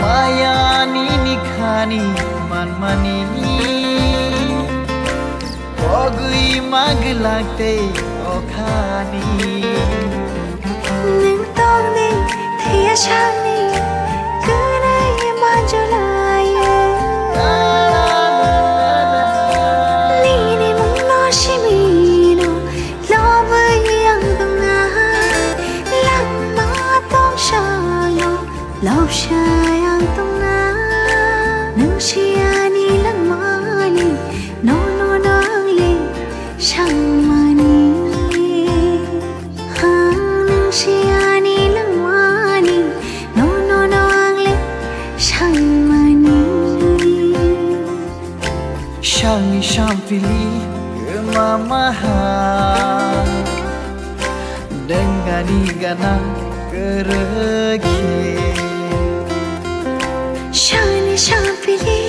Mayani nikhani manmani Pogui maglagte okhani Ning tong ni thia chang ni cứ nay manjulai Ni ni mong lo shimi no lo với yang tong na lak ma tong sha yo lo sha yang tong na nang shia ni lang ma ni no no nang le shang ma ni nang shia ni lang ma ni no no nang le shang ma ni Shangi shampili mamaha Dengani gana kereke Shani shampili